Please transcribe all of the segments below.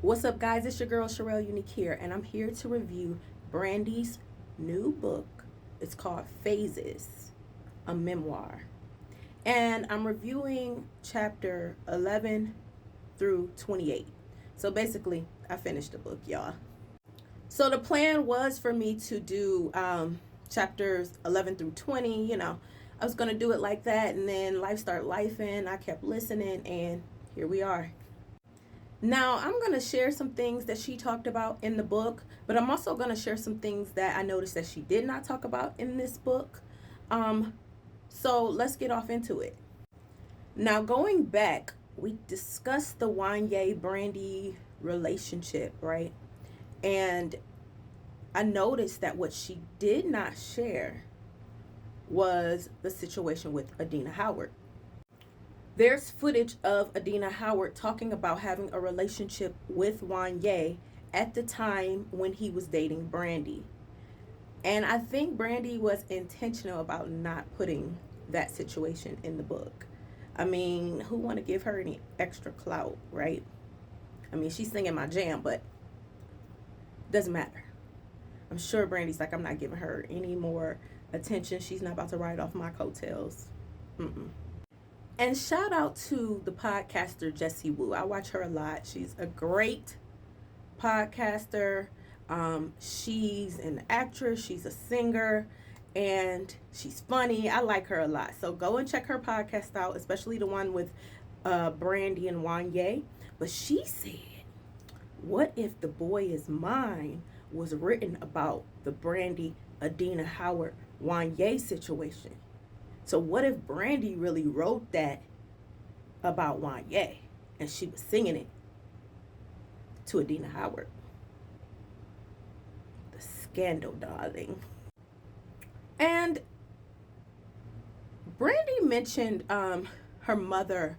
What's up, guys? It's your girl Sherelle Unique here, and I'm here to review Brandy's new book. It's called Phases, A Memoir. And I'm reviewing chapter 11 through 28. So basically, I finished the book, y'all. So the plan was for me to do chapters 11 through 20. I was going to do it like that, and then life started lifing. I kept listening, and here we are. Now, I'm going to share some things that she talked about in the book, but I'm also going to share some things that I noticed that she did not talk about in this book. So let's get off into it. Now, going back, we discussed the Wanye Brandy relationship, right? And I noticed that what she did not share was the situation with Adina Howard. There's footage of Adina Howard talking about having a relationship with Wanye at the time when he was dating Brandy. And I think Brandy was intentional about not putting that situation in the book. I mean, who want to give her any extra clout, right? I mean, she's singing my jam, but doesn't matter. I'm sure Brandy's like, I'm not giving her any more attention. She's not about to ride off my coattails. And shout out to the podcaster Jessie Wu. I watch her a lot. She's a great podcaster. She's an actress. She's a singer. And she's funny. I like her a lot. So go and check her podcast out, especially the one with Brandy and Wanye. But she said, what if The Boy Is Mine was written about the Brandy, Adina Howard, Wanye situation? So what if Brandy really wrote that about Wanye and she was singing it to Adina Howard? The scandal, darling. And Brandy mentioned her mother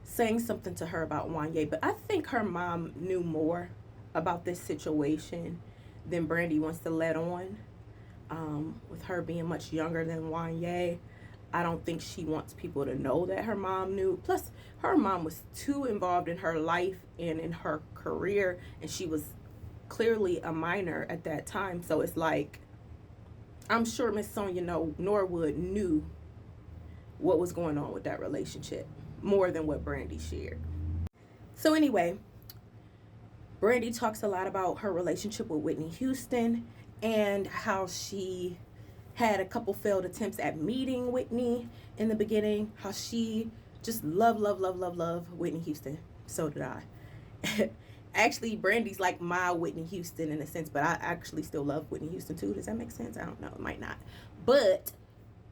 saying something to her about Wanye, but I think her mom knew more about this situation than Brandy wants to let on. With her being much younger than Wanye, I don't think she wants people to know that her mom knew. Plus, her mom was too involved in her life and in her career, and she was clearly a minor at that time. So it's like, I'm sure Miss Sonia Norwood knew what was going on with that relationship more than what Brandy shared. So anyway, Brandy talks a lot about her relationship with Whitney Houston and how she had a couple failed attempts at meeting Whitney in the beginning, how she just love Whitney Houston. So did I. Actually, Brandy's like my Whitney Houston in a sense, but I actually still love Whitney Houston too. Does that make sense? I don't know. It might not. But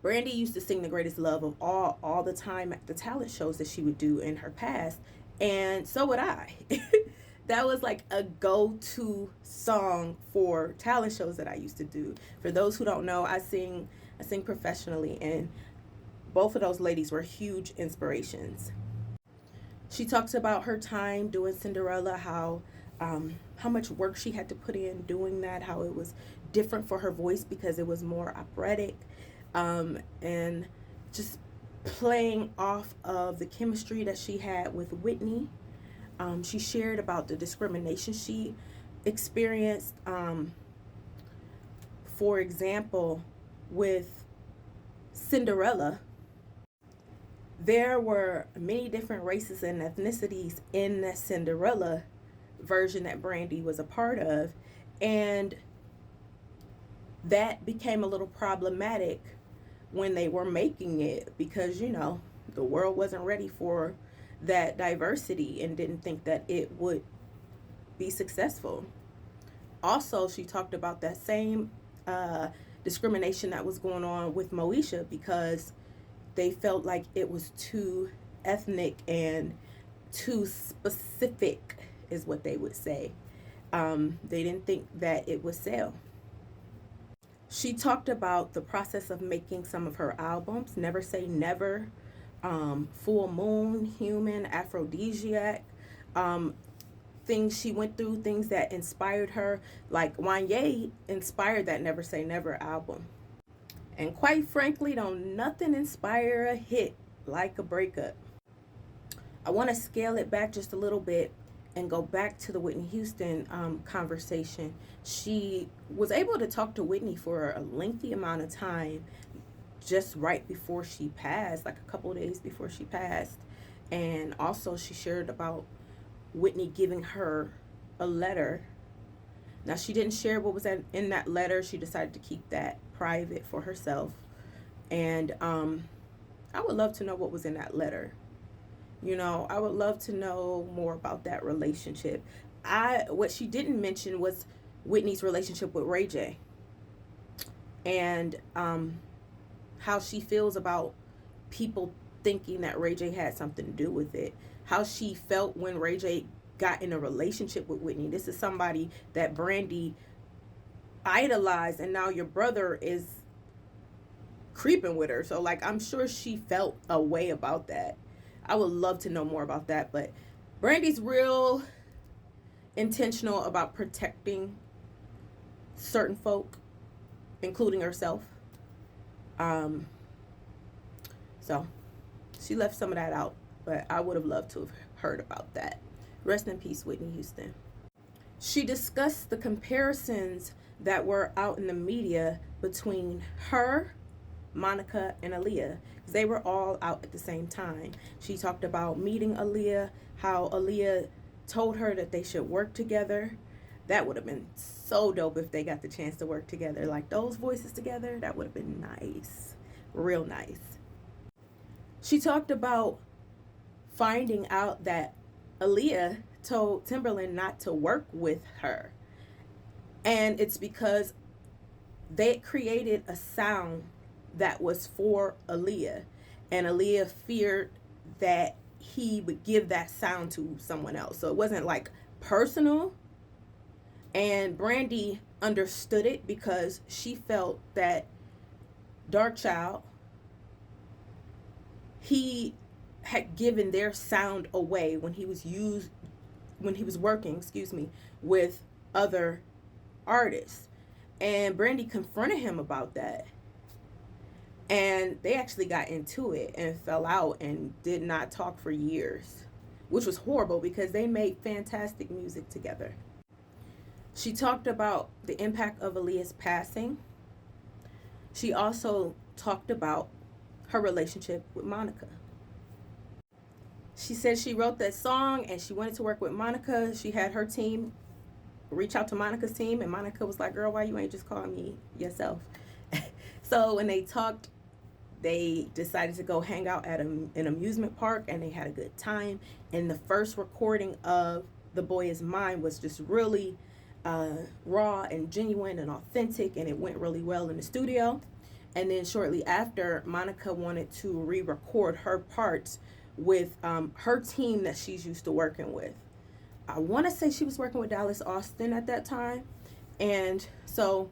Brandy used to sing The Greatest Love of all the time at the talent shows that she would do in her past. And so would I. That was like a go-to song for talent shows that I used to do. For those who don't know, I sing professionally, and both of those ladies were huge inspirations. She talks about her time doing Cinderella, how much work she had to put in doing that, how it was different for her voice because it was more operatic, and just playing off of the chemistry that she had with Whitney. She shared about the discrimination she experienced. For example, with Cinderella, there were many different races and ethnicities in the Cinderella version that Brandy was a part of, and that became a little problematic when they were making it because, the world wasn't ready for that diversity and didn't think that it would be successful. Also, she talked about that same discrimination that was going on with Moesha because they felt like it was too ethnic and too specific, is what they would say. They didn't think that it would sell. She talked about the process of making some of her albums, Never Say Never, Full Moon, Human, Aphrodisiac, things she went through, things that inspired her. Like Wanye inspired that Never Say Never album. And quite frankly, don't nothing inspire a hit like a breakup. I want to scale it back just a little bit and go back to the Whitney Houston conversation, she was able to talk to Whitney for a lengthy amount of time just right before she passed, like a couple of days before she passed. And also she shared about Whitney giving her a letter. Now, she didn't share what was in that letter. She decided to keep that private for herself. And I would love to know what was in that letter. I would love to know more about that relationship. What she didn't mention was Whitney's relationship with Ray J, and how she feels about people thinking that Ray J had something to do with it. How she felt when Ray J got in a relationship with Whitney. This is somebody that Brandy idolized, and now your brother is creeping with her. So, like, I'm sure she felt a way about that. I would love to know more about that. But Brandy's real intentional about protecting certain folk, including herself. So she left some of that out, but I would have loved to have heard about that. Rest in peace, Whitney Houston. She discussed the comparisons that were out in the media between her, Monica, and Aaliyah. They were all out at the same time. She talked about meeting Aaliyah, how Aaliyah told her that they should work together. That would have been so dope if they got the chance to work together. Like, those voices together, that would have been nice. Real nice. She talked about finding out that Aaliyah told Timberland not to work with her. And it's because they created a sound that was for Aaliyah. And Aaliyah feared that he would give that sound to someone else. So it wasn't like personal. And Brandy understood it because she felt that Darkchild, he had given their sound away when he was working, with other artists. And Brandy confronted him about that. And they actually got into it and fell out and did not talk for years, which was horrible because they made fantastic music together. She talked about the impact of Aaliyah's passing. She also talked about her relationship with Monica. She said she wrote that song and she wanted to work with Monica. She had her team reach out to Monica's team, and Monica was like, girl, why you ain't just call me yourself? So when they talked, they decided to go hang out at an amusement park, and they had a good time. And the first recording of The Boy Is Mine was just really raw and genuine and authentic, and it went really well in the studio. And then shortly after, Monica wanted to re-record her parts with her team that she's used to working with. I want to say she was working with Dallas Austin at that time. And so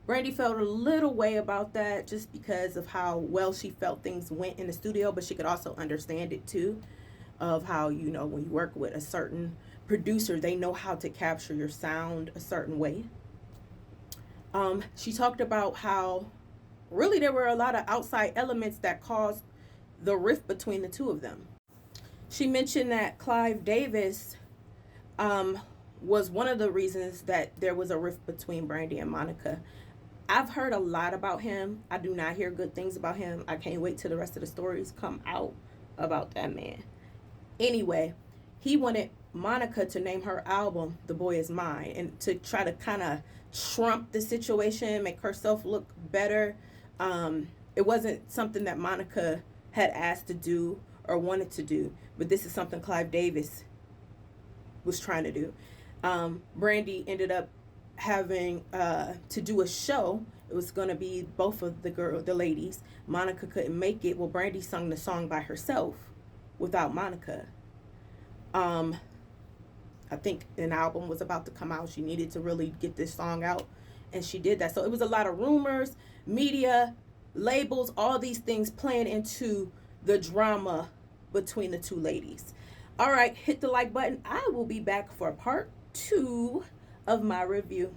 Brandy felt a little way about that just because of how well she felt things went in the studio, but she could also understand it too, of how, when you work with a certain producer, they know how to capture your sound a certain way. She talked about how really there were a lot of outside elements that caused the rift between the two of them. She mentioned that Clive Davis was one of the reasons that there was a rift between Brandy and Monica. I've heard a lot about him. I do not hear good things about him. I can't wait till the rest of the stories come out about that man. Anyway, he wanted Monica to name her album The Boy Is Mine, and to try to kind of trump the situation, make herself look better. It wasn't something that Monica had asked to do or wanted to do, but this is something Clive Davis was trying to do. Brandy ended up having to do a show. It was going to be both of the ladies. Monica couldn't make it. Well, Brandy sung the song by herself without Monica. I think an album was about to come out. She needed to really get this song out, and she did that. So it was a lot of rumors, media, labels, all these things playing into the drama between the two ladies. All right, hit the like button. I will be back for part 2 of my review.